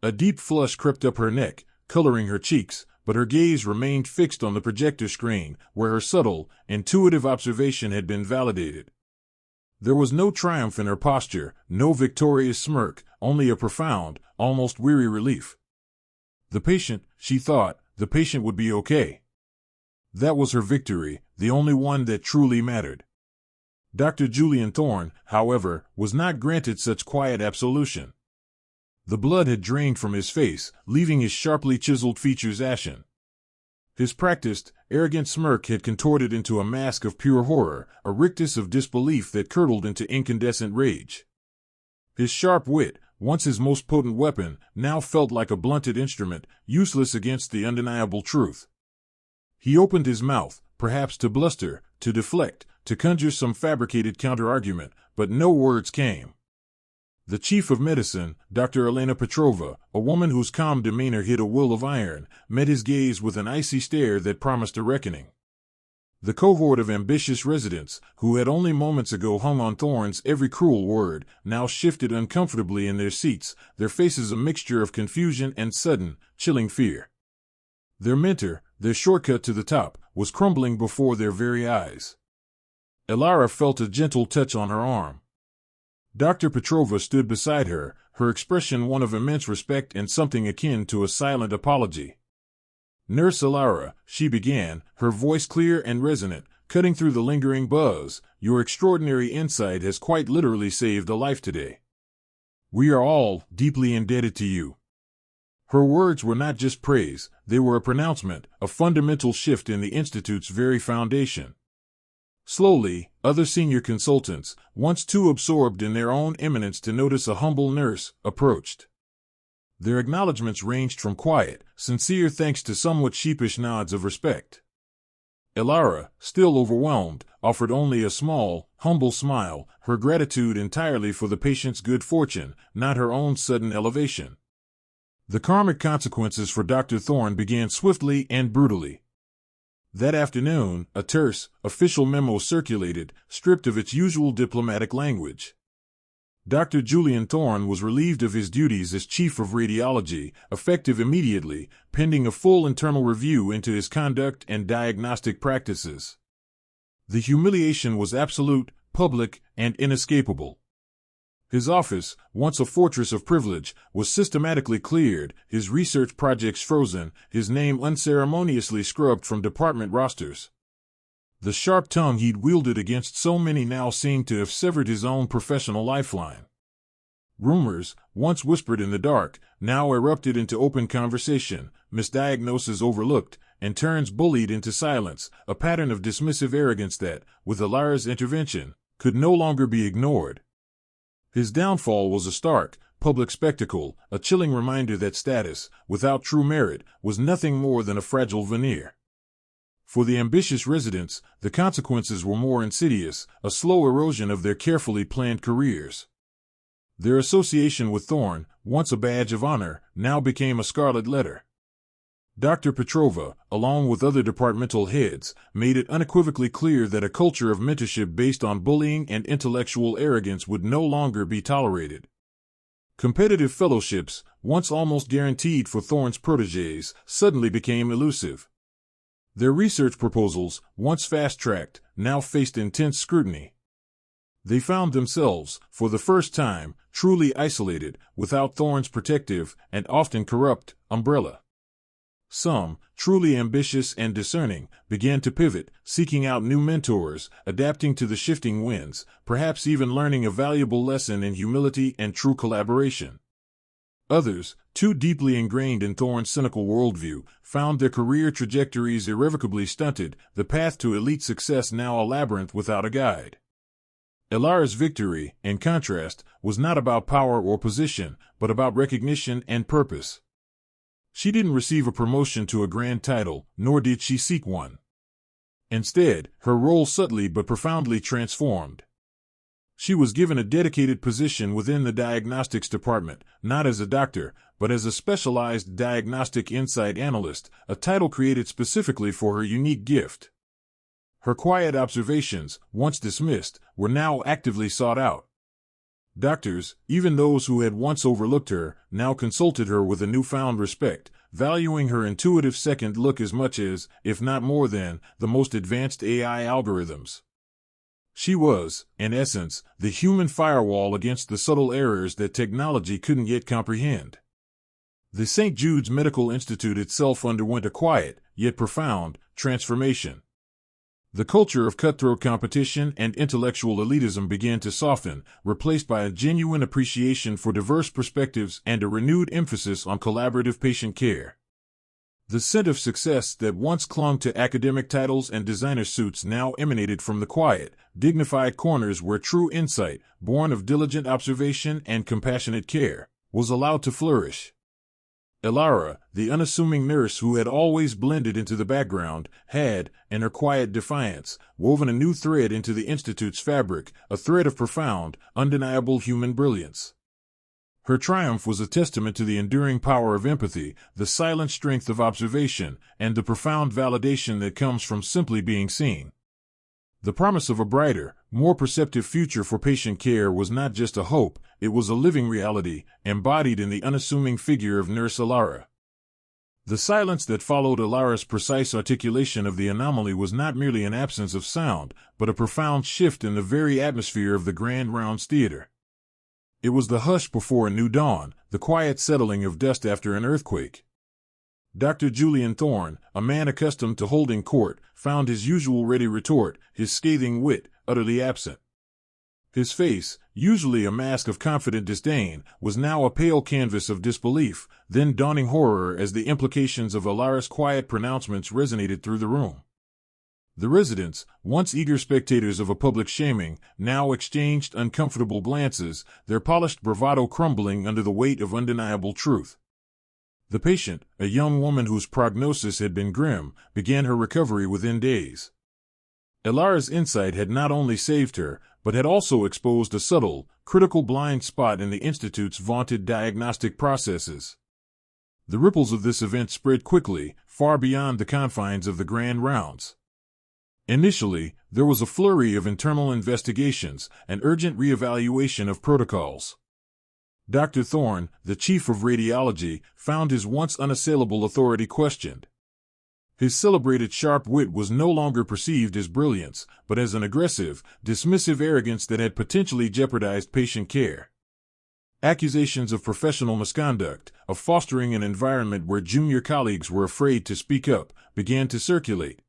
A deep flush crept up her neck, coloring her cheeks, but her gaze remained fixed on the projector screen, where her subtle, intuitive observation had been validated. There was no triumph in her posture, no victorious smirk, only a profound, almost weary relief. The patient, she thought, the patient would be okay. That was her victory, the only one that truly mattered. Dr. Julian Thorne, however, was not granted such quiet absolution. The blood had drained from his face, leaving his sharply chiseled features ashen. His practiced, arrogant smirk had contorted into a mask of pure horror, a rictus of disbelief that curdled into incandescent rage. His sharp wit, once his most potent weapon, now felt like a blunted instrument, useless against the undeniable truth. He opened his mouth, perhaps to bluster, to deflect, to conjure some fabricated counter-argument, but no words came. The chief of medicine, Dr. Elena Petrova, a woman whose calm demeanor hid a will of iron, met his gaze with an icy stare that promised a reckoning. The cohort of ambitious residents, who had only moments ago hung on Thorne's every cruel word, now shifted uncomfortably in their seats, their faces a mixture of confusion and sudden, chilling fear. Their mentor, their shortcut to the top, was crumbling before their very eyes. Elara felt a gentle touch on her arm. Dr. Petrova stood beside her, her expression one of immense respect and something akin to a silent apology. "Nurse Elara," she began, her voice clear and resonant, cutting through the lingering buzz, "your extraordinary insight has quite literally saved a life today. We are all deeply indebted to you." Her words were not just praise, they were a pronouncement, a fundamental shift in the Institute's very foundation. Slowly, other senior consultants, once too absorbed in their own eminence to notice a humble nurse, approached. Their acknowledgments ranged from quiet, sincere thanks to somewhat sheepish nods of respect. Elara, still overwhelmed, offered only a small, humble smile, her gratitude entirely for the patient's good fortune, not her own sudden elevation. The karmic consequences for Dr. Thorne began swiftly and brutally. That afternoon, a terse, official memo circulated, stripped of its usual diplomatic language. Dr. Julian Thorne was relieved of his duties as chief of radiology, effective immediately, pending a full internal review into his conduct and diagnostic practices. The humiliation was absolute, public, and inescapable. His office, once a fortress of privilege, was systematically cleared, his research projects frozen, his name unceremoniously scrubbed from department rosters. The sharp tongue he'd wielded against so many now seemed to have severed his own professional lifeline. Rumors, once whispered in the dark, now erupted into open conversation, misdiagnoses overlooked, and turns bullied into silence, a pattern of dismissive arrogance that, with Elara's intervention, could no longer be ignored. His downfall was a stark, public spectacle, a chilling reminder that status, without true merit, was nothing more than a fragile veneer. For the ambitious residents, the consequences were more insidious, a slow erosion of their carefully planned careers. Their association with Thorne, once a badge of honor, now became a scarlet letter. Dr. Petrova, along with other departmental heads, made it unequivocally clear that a culture of mentorship based on bullying and intellectual arrogance would no longer be tolerated. Competitive fellowships, once almost guaranteed for Thorne's protégés, suddenly became elusive. Their research proposals, once fast-tracked, now faced intense scrutiny. They found themselves, for the first time, truly isolated, without Thorne's protective, and often corrupt, umbrella. Some, truly ambitious and discerning, began to pivot, seeking out new mentors, adapting to the shifting winds, perhaps even learning a valuable lesson in humility and true collaboration. Others, too deeply ingrained in Thorne's cynical worldview, found their career trajectories irrevocably stunted, the path to elite success now a labyrinth without a guide. Elara's victory, in contrast, was not about power or position, but about recognition and purpose. She didn't receive a promotion to a grand title, nor did she seek one. Instead, her role subtly but profoundly transformed. She was given a dedicated position within the diagnostics department, not as a doctor, but as a specialized diagnostic insight analyst, a title created specifically for her unique gift. Her quiet observations, once dismissed, were now actively sought out. Doctors, even those who had once overlooked her, now consulted her with a newfound respect, valuing her intuitive second look as much as, if not more than, the most advanced AI algorithms. She was, in essence, the human firewall against the subtle errors that technology couldn't yet comprehend. The St. Jude's Medical Institute itself underwent a quiet, yet profound, transformation. The culture of cutthroat competition and intellectual elitism began to soften, replaced by a genuine appreciation for diverse perspectives and a renewed emphasis on collaborative patient care. The scent of success that once clung to academic titles and designer suits now emanated from the quiet, dignified corners where true insight, born of diligent observation and compassionate care, was allowed to flourish. Elara, the unassuming nurse who had always blended into the background, had, in her quiet defiance, woven a new thread into the Institute's fabric, a thread of profound, undeniable human brilliance. Her triumph was a testament to the enduring power of empathy, the silent strength of observation, and the profound validation that comes from simply being seen. The promise of a brighter, more perceptive future for patient care was not just a hope, it was a living reality, embodied in the unassuming figure of Nurse Elara. The silence that followed Elara's precise articulation of the anomaly was not merely an absence of sound, but a profound shift in the very atmosphere of the Grand Rounds Theater. It was the hush before a new dawn, the quiet settling of dust after an earthquake. Dr. Julian Thorne, a man accustomed to holding court, found his usual ready retort, his scathing wit, utterly absent. His face, usually a mask of confident disdain, was now a pale canvas of disbelief, then dawning horror as the implications of Elara's quiet pronouncements resonated through the room. The residents, once eager spectators of a public shaming, now exchanged uncomfortable glances, their polished bravado crumbling under the weight of undeniable truth. The patient, a young woman whose prognosis had been grim, began her recovery within days. Elara's insight had not only saved her, but had also exposed a subtle, critical blind spot in the Institute's vaunted diagnostic processes. The ripples of this event spread quickly, far beyond the confines of the Grand Rounds. Initially, there was a flurry of internal investigations, an urgent reevaluation of protocols. Dr. Thorne, the chief of radiology, found his once unassailable authority questioned. His celebrated sharp wit was no longer perceived as brilliance, but as an aggressive, dismissive arrogance that had potentially jeopardized patient care. Accusations of professional misconduct, of fostering an environment where junior colleagues were afraid to speak up, began to circulate.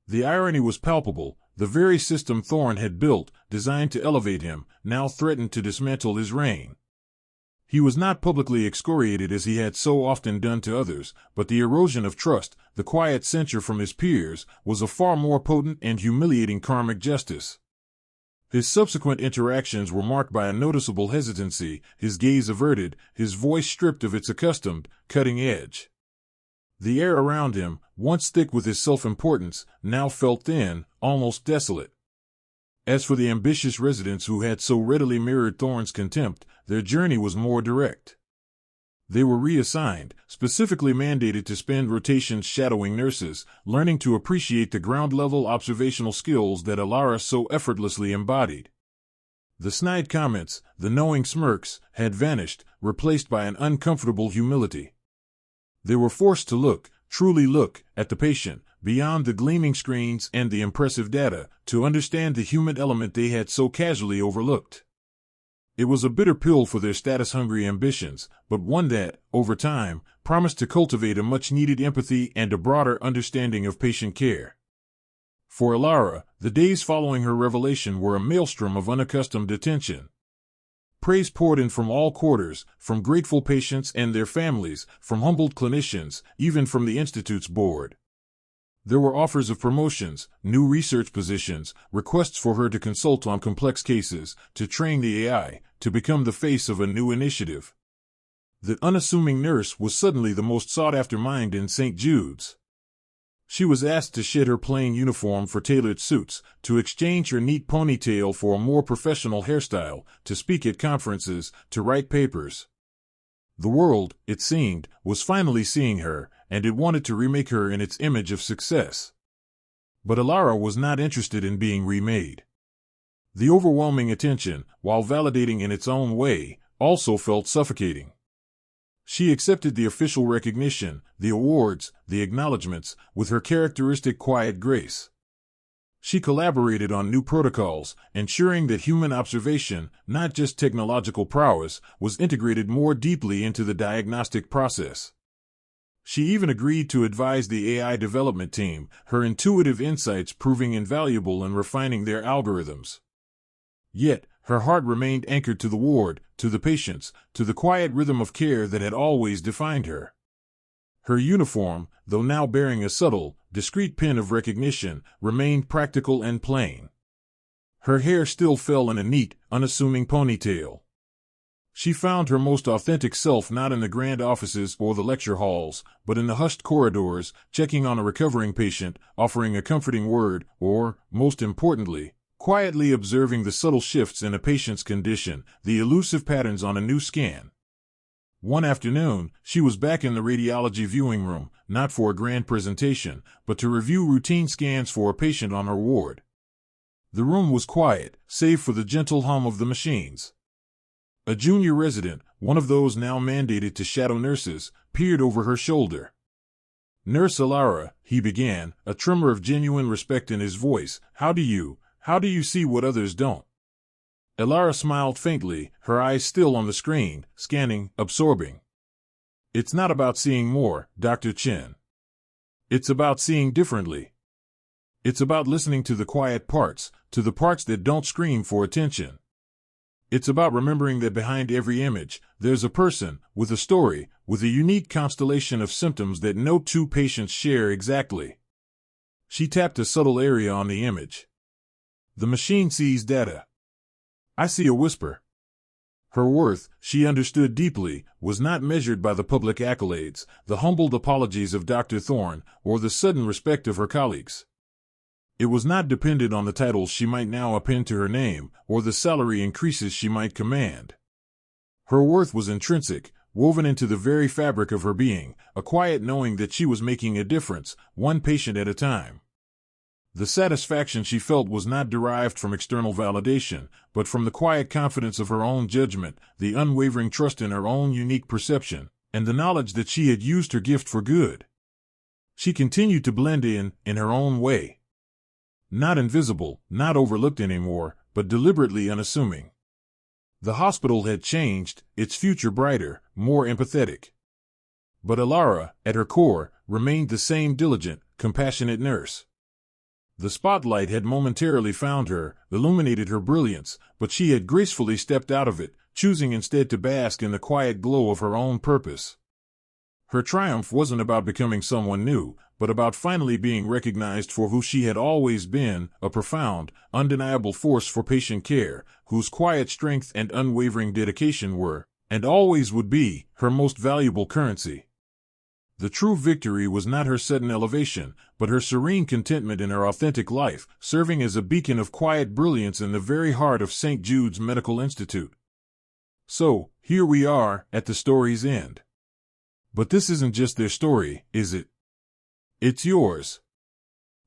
The irony was palpable. The very system Thorne had built, designed to elevate him, now threatened to dismantle his reign. He was not publicly excoriated as he had so often done to others, but the erosion of trust, the quiet censure from his peers, was a far more potent and humiliating karmic justice. His subsequent interactions were marked by a noticeable hesitancy, his gaze averted, his voice stripped of its accustomed, cutting edge. The air around him, once thick with his self-importance, now felt thin, almost desolate. As for the ambitious residents who had so readily mirrored Thorne's contempt, their journey was more direct. They were reassigned, specifically mandated to spend rotations shadowing nurses, learning to appreciate the ground-level observational skills that Elara so effortlessly embodied. The snide comments, the knowing smirks, had vanished, replaced by an uncomfortable humility. They were forced to look, truly look, at the patient, beyond the gleaming screens and the impressive data, to understand the human element they had so casually overlooked. It was a bitter pill for their status-hungry ambitions, but one that, over time, promised to cultivate a much-needed empathy and a broader understanding of patient care. For Elara, the days following her revelation were a maelstrom of unaccustomed attention. Praise poured in from all quarters, from grateful patients and their families, from humbled clinicians, even from the Institute's board. There were offers of promotions, new research positions, requests for her to consult on complex cases, to train the AI, to become the face of a new initiative. The unassuming nurse was suddenly the most sought-after mind in St. Jude's. She was asked to shed her plain uniform for tailored suits, to exchange her neat ponytail for a more professional hairstyle, to speak at conferences, to write papers. The world, it seemed, was finally seeing her, and it wanted to remake her in its image of success. But Elara was not interested in being remade. The overwhelming attention, while validating in its own way, also felt suffocating. She accepted the official recognition, the awards, the acknowledgments, with her characteristic quiet grace. She collaborated on new protocols, ensuring that human observation, not just technological prowess, was integrated more deeply into the diagnostic process. She even agreed to advise the AI development team, her intuitive insights proving invaluable in refining their algorithms. Yet, her heart remained anchored to the ward, to the patients, to the quiet rhythm of care that had always defined her. Her uniform, though now bearing a subtle, discreet pin of recognition, remained practical and plain. Her hair still fell in a neat, unassuming ponytail. She found her most authentic self not in the grand offices or the lecture halls, but in the hushed corridors, checking on a recovering patient, offering a comforting word, or, most importantly, quietly observing the subtle shifts in a patient's condition, the elusive patterns on a new scan. One afternoon, she was back in the radiology viewing room, not for a grand presentation, but to review routine scans for a patient on her ward. The room was quiet, save for the gentle hum of the machines. A junior resident, one of those now mandated to shadow nurses, peered over her shoulder. "Nurse Elara," he began, a tremor of genuine respect in his voice, How do you see what others don't?" Elara smiled faintly, her eyes still on the screen, scanning, absorbing. "It's not about seeing more, Dr. Chen. It's about seeing differently. It's about listening to the quiet parts, to the parts that don't scream for attention. It's about remembering that behind every image, there's a person, with a story, with a unique constellation of symptoms that no two patients share exactly." She tapped a subtle area on the image. "The machine sees data. I see a whisper." Her worth, she understood deeply, was not measured by the public accolades, the humbled apologies of Dr. Thorne, or the sudden respect of her colleagues. It was not dependent on the titles she might now append to her name, or the salary increases she might command. Her worth was intrinsic, woven into the very fabric of her being, a quiet knowing that she was making a difference, one patient at a time. The satisfaction she felt was not derived from external validation, but from the quiet confidence of her own judgment, the unwavering trust in her own unique perception, and the knowledge that she had used her gift for good. She continued to blend in her own way. Not invisible, not overlooked anymore, but deliberately unassuming. The hospital had changed, its future brighter, more empathetic. But Elara, at her core, remained the same diligent, compassionate nurse. The spotlight had momentarily found her, illuminated her brilliance, but she had gracefully stepped out of it, choosing instead to bask in the quiet glow of her own purpose. Her triumph wasn't about becoming someone new, but about finally being recognized for who she had always been, a profound, undeniable force for patient care, whose quiet strength and unwavering dedication were, and always would be, her most valuable currency. The true victory was not her sudden elevation, but her serene contentment in her authentic life, serving as a beacon of quiet brilliance in the very heart of St. Jude's Medical Institute. So, here we are, at the story's end. But this isn't just their story, is it? It's yours.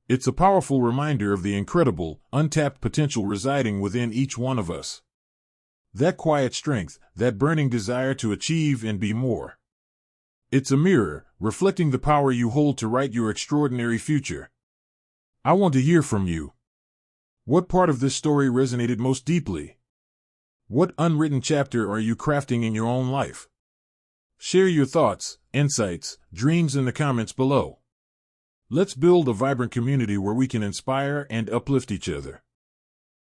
It's a powerful reminder of the incredible, untapped potential residing within each one of us. That quiet strength, that burning desire to achieve and be more. It's a mirror, reflecting the power you hold to write your extraordinary future. I want to hear from you. What part of this story resonated most deeply? What unwritten chapter are you crafting in your own life? Share your thoughts, insights, dreams in the comments below. Let's build a vibrant community where we can inspire and uplift each other.